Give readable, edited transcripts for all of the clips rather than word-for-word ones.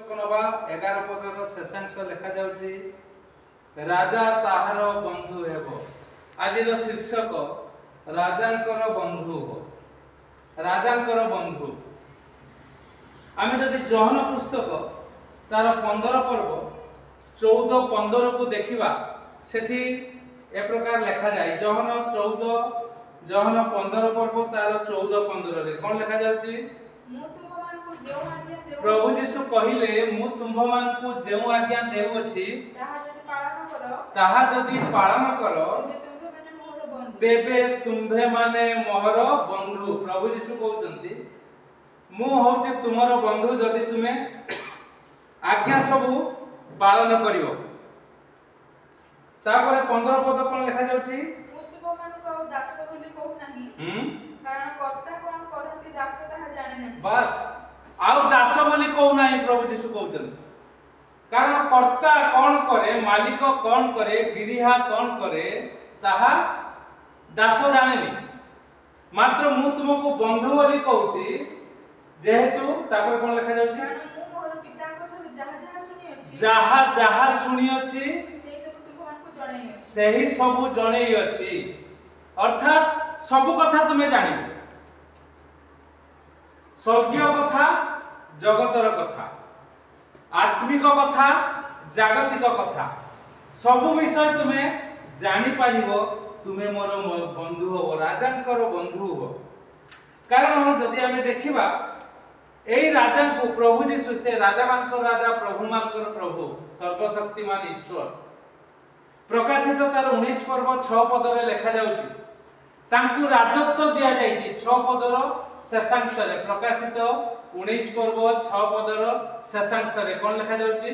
11 पदर शेषांश लिखा जाउछि राजा ताहार बंधु हेबो। आज शीर्षक राजांकर बंधु हो। राजांकर बंधु आमे जदि जहन पुस्तक तार 15 पर्व 14-15 को देखिबा सेठी ए प्रकार लिखा जाय। जहन 15 पर्व तार 14-15 रे कोन लिखा जाउछि प्रभु जीशु कहिले मु तुम्भमानकु जेउ आज्ञा देउछि ताहा जदि पालन करो तेबे तुम्भे माने मोहर बंधु। प्रभु जीशु कहउचंती मु होचे तुमरो बंधु जदि तुमे आज्ञा सबु पालन करिवो। तापर 15 पद कोन लिखा जाउछि मु तुम्भमानकु दास बोली कहू नाही कारण कर्ता कोन करंती दास ताहा जाने नाही। बस आउ दास बोली कहू नाही प्रभु जीशु कहउचंती कारण कर्ता कौन करे मालिक कौन करे गिरिहा कौन करे ताहा दास जानेनी। मात्र मु तुमको बंधु बोली कहउची जेहेतु तापर कोन लिखा जाउची कारण मु मोर पिता को जहा जहा सुनी अछि सेही सब तुमको जणै अछि सेही सब जणै अछि। अर्थात सब कथा तुमे जानिबो स्वर्गीय कथा जगतर कथा आत्मिक कथा जागतिक कथा सब विषय तुमे जानी पारिबो। तुमे मोर बंधु हो राजांकर बंधु हो। कारण जदि आमे देखिबा एई राजा को प्रभु जीशु से राजा मानकर राजा प्रभु मानकर प्रभु सर्वशक्तिमान ईश्वर प्रकाशित तार 19 पर्व 6 पद रे लिखा जाउछि तांकु राजत्व दिया जाइछि 6 पदर शेषांश रे। प्रकाशित 19 पर्व 6 पदर शेषांश रे कोन लिखा जाउछि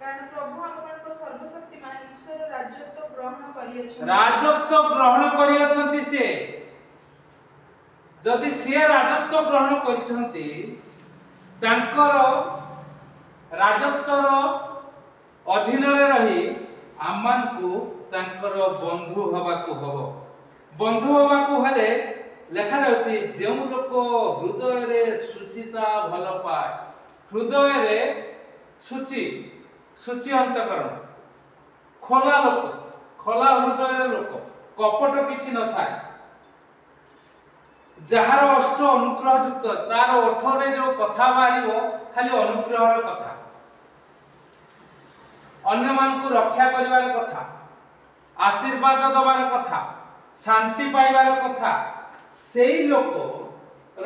कारण प्रभु हमको सर्वशक्तिमान ईश्वर राजत्व ग्रहण करियछि। राजत्व ग्रहण करियछंती से जदि से राजत्व ग्रहण करिसंती तांकर राजत्वर अधीन रे रही आमानकु तांकर बंधु हबाकु हबो। बंधु हबाकु हेले लेखा जाउची जेउ लोक हृदय रे सुचिता भल पाए हृदय रे सुचि अंतकरण खोला लोक खोला हृदय लोक कपट किछि न थाए जहार अष्ट अनुग्रह युक्त तार ओठरे जो कथा बारिबो खाली अनुग्रहर कथा अन्य मान को रक्षा करिवार कथा आशीर्वाद दबार कथा शांति पाइबार कथा सेई लोक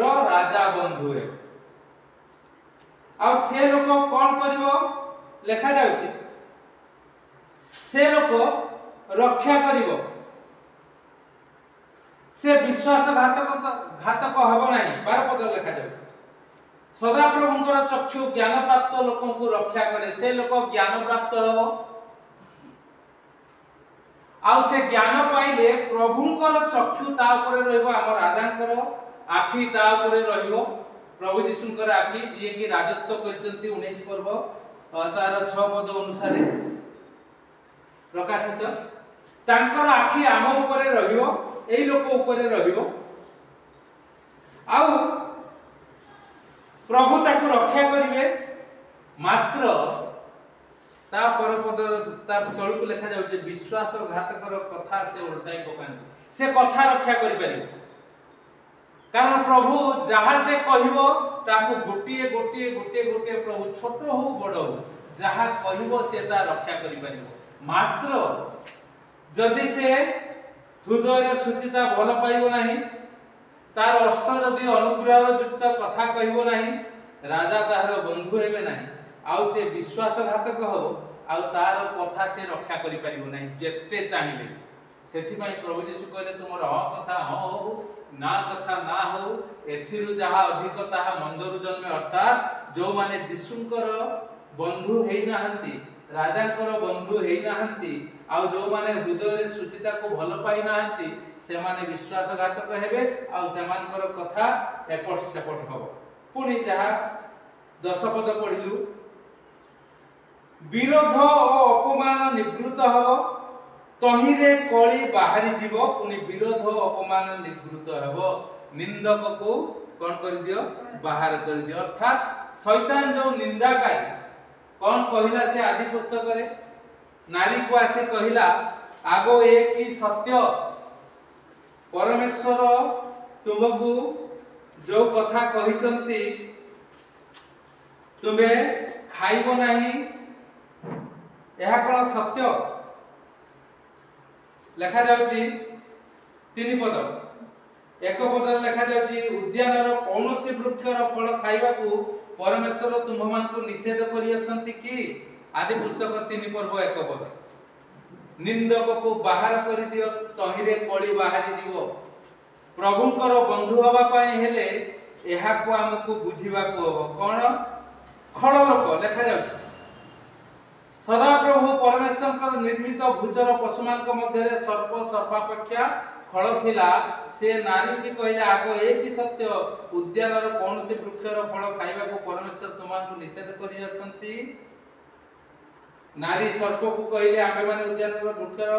रो राजा बंधु रे। आ से लोक कोन करिवो लेखा जाउची से लोक रक्षा करिवो से विश्वासघातक हबो नाही। 12 पद लेखा जाउची सदा प्रभुंकर चक्षु ज्ञान प्राप्त लोकन को रक्षा करे से लोक ज्ञान प्राप्त हबो। आ से ज्ञान पाइले प्रभुंकर चक्षु ता ऊपर रहइबो हमर राजांकर आखि ता ऊपर रहइबो प्रभु जीशुंकर आखि जे कि राजत्व करचंती 19 पर्व तार 6 पद अनुसार प्रकाशित तांकर आखि आम ऊपर रहिबो एई लोक ऊपर रहिबो। आउ प्रभु ताकू रक्षा करिवे मात्र ता पर पद ता तळु को लेखा जाउचे विश्वासघातकर कथा से उल्टाई पकांती से कथा रक्षा करि परिबो। कारण प्रभु जहा से कहिबो ताकू गोटिए गोटिए गोटिए गोटिए प्रभु छोट हो बड़ हो जहा कहिबो से ता रक्षा करि परिबो। मात्र जदि से हृदय रे सुचिता भल पाइबो नाही तार अष्ट जदि अनुग्रह युक्त कथा कहिबो नाही राजा तार बंधु हेबे नाही आउ से विश्वासघातक हो आउ तार कथा से रक्षा करि परिबो नाही जेते चाहिले। सेथि पई प्रभु जीशु कहले तुमर ह कथा ह हो ना कथा ना हो एथिरु जहा अधिक ताहा मंदरु जन्मे। अर्थात जो माने जीशुंकर बंधु हेई नाहंती राजांकर बंधु हेई नाहंती आउ जो माने हृदय रे सुचिता को भल पाई नाहंती से माने विश्वासघातक हेबे आउ सेमानकर कथा एपट सेपट हो। पुनी जहा 10 पद पढिलु विरोध और अपमान निवृत्त हो तहिरे कली बाहरी जीव पुनी विरोध अपमान निवृत्त हो निंदक को कौन कर दियो बाहर कर दियो। अर्थात शैतान जो निंदाकारी कौन कहिला से आदि पुस्तक रे नारी को आसे कहिला आगो एक ही सत्य परमेश्वर तुमको जो कथा कहितंती तुमे खाइबो नाही यह कौन सत्य लिखा जाउची तीन पद एक पद लिखा जाउची उद्यानर कौनसी वृक्षर फल खाइबा को परमेश्वर तुम मान को निषेध करि अछंती कि आदि पुस्तक 3 पर्व 1 पद निंदक को बाहर करि दियो तहिरे कळी बाहरी जीवो प्रभुंकर बंधु हवा पाए हेले एहा को हमकु बुझिबा को हो कोन खळ लोक लिखा जाउची सदा प्रभु परमेश्वर निर्मित भुजर पशुमान मध्य सर्प सर्पापेक्षा फल थिला से नारी की कहले आगो एक ही सत्य उद्यानर कौनसी वृक्षर फल खाइबा को परमेश्वर तुमको निषेध करि अछंती नारी सर्प को कहले आमे माने उद्यानर वृक्षर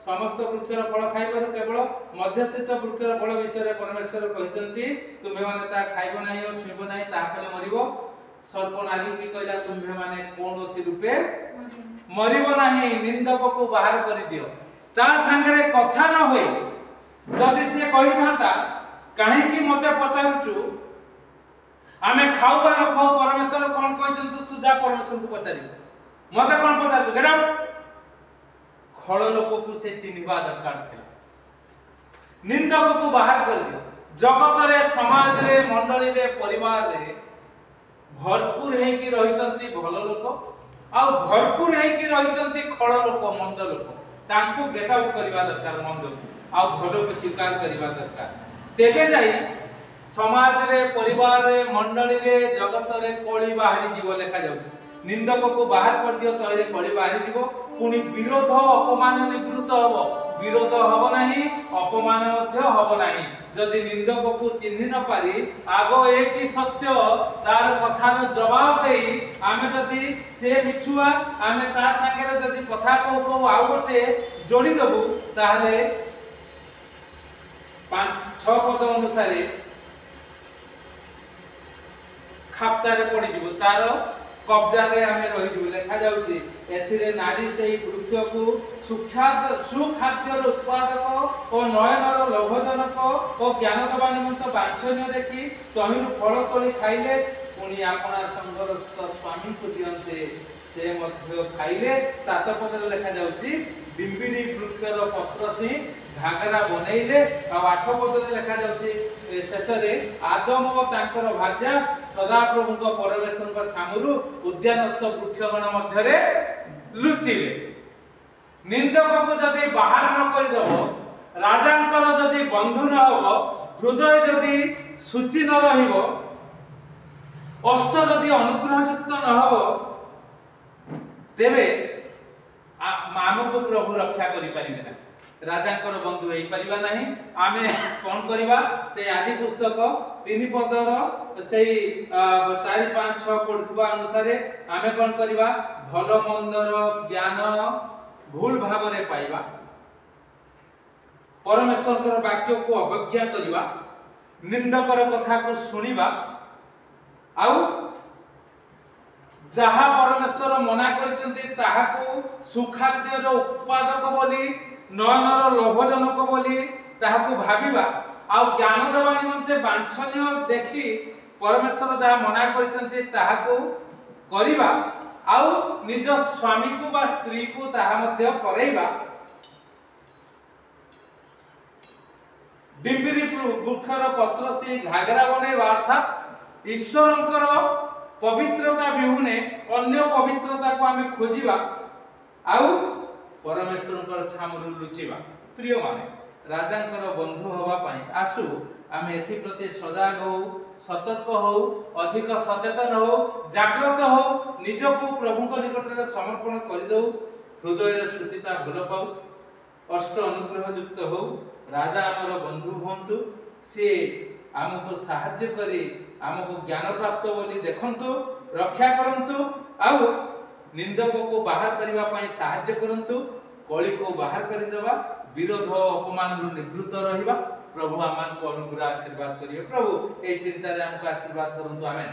समस्त वृक्षर फल खाइबार केवल मध्यस्थित वृक्षर फल विषय परमेश्वर कहितंती तुमे माने ता खाइबो नाही और छुइबो नाही ता कले मरिबो सर्प नारी की कहला तुमे माने कौनसी रूपे मरिबो नाही निंदक को बाहर करि दियो ता संगरे कथा न होई जदि से कहि थांता काहे कि मते पचारुचु आमे खाउबा न खाउ परमेश्वर कोन कहितंतु तू जा परमेश्वर को पचारि मते कोन पचारतु गेट आउट खळ लोक को से चिन्हवा दरकार थिला निंदक को बाहर कर दियो जगत रे समाज रे मंडली रे परिवार रे भरपूर है कि रहितंती भल लोक आ भरपूर है कि रहितंती खळ लोक मंद लोक तांको गेट आउट करबा दरकार मंद आ भल को स्वीकार करबा दरकार तेबे जाई समाज रे परिवार रे मंडली रे जगत रे कळी बाहरी जीव लेखा जाउ निंदक को बाहर कर दियो तहिरे कळी बाहरी जीव पुनी विरोध अपमान निवृत्त हबो विरोध हबो नाही अपमान मध्य हबो नाही जदि निंदक को चिन्हि न पारी आगो एक ही सत्य तार कथार जवाब देई आमे जदि से मिछुआ आमे ता संगे जदि कथा को आउ गोटे जोड़ी दबु ताहले 5-6 पद अनुसार खापचारे पड़ी जीवो तार कब्जा रे आमे रहि जीवो लेखा जाउची एथिरे नारी सेही वृक्ष को सुखाद्यर उत्पादक और नयनर लोभजनक और ज्ञान दबा निमित्त वांछनीय देखि तहिरु फल तोली खाइले पुनी आपना संगरस्थ स्वामी को दियंते से मध्य खाइले 7 पद लेखा जाउची बिंबिरी वृक्षर पत्र सी घागरा बनैले आ 8 पद लेखा जाउची शेष रे आदम और तांकर भार्या सदा प्रभु को परमेश्वर को छामुरु उद्यानस्थ वृक्षगण मध्य रे लुचिले निंदक को जदि बाहर न कर दबो राजांकर जदि बंधु न होबो हृदय जदि सूची न रहिबो अष्ट जदि अनुग्रह युक्त न होबो तेबे आमको प्रभु रक्षा करि परिबे ना राजांकर बंधु होई परिबा नाही आमे कोन करिबा से आदि पुस्तक 3 पदर से 4-5-6 पढुवा अनुसार आमे कोन करिबा भलो मंदर ज्ञान भूल भाव रे पाइबा परमेश्वर वाक्य को अवज्ञा करिबा निंदकर कथा को सुनिबा आउ जहा परमेश्वर मना करचंती ताहा को सुखाद्यर उत्पादक बोली नयनर लोभजनक बोली ताहा को भाबिबा आ ज्ञान देवा निमंते वांछनीय देखि परमेश्वर जहा मना करचंती ताहा को करिबा आ निज स्वामी को बा स्त्री को ताहा मध्य करैबा डिंबिरी वृक्षर पत्र से घागरा बनैबा अर्थात ईश्वरंकर पवित्रता बिहुने अन्य पवित्रता को आमे खोजिबा आउ परमेश्वरंकर छामुरु लुचिबा प्रिय माने राजांकर बंधु होबा पई आसु आमे एथि प्रति सजाग हो सतर्क हो अधिक सचेतन हो जागृत हो निजको प्रभु को निकट रे समर्पण कर दो हृदय रे सुचिता भल पाऊ अष्ट अनुग्रह युक्त हो राजा हमर बंधु होंतु से हमको सहाय्य करी हमको ज्ञान प्राप्त बोली देखंतु रक्षा करंतु आउ निंदक को बाहर करबा पई सहाय्य करंतु कली को बाहर करि देबा विरोध अपमान रु निवृत्त रहिबा प्रभु आमान को अनुग्रह आशीर्वाद करियो प्रभु ए चिंता रे हमको आशीर्वाद करंतु आमेन।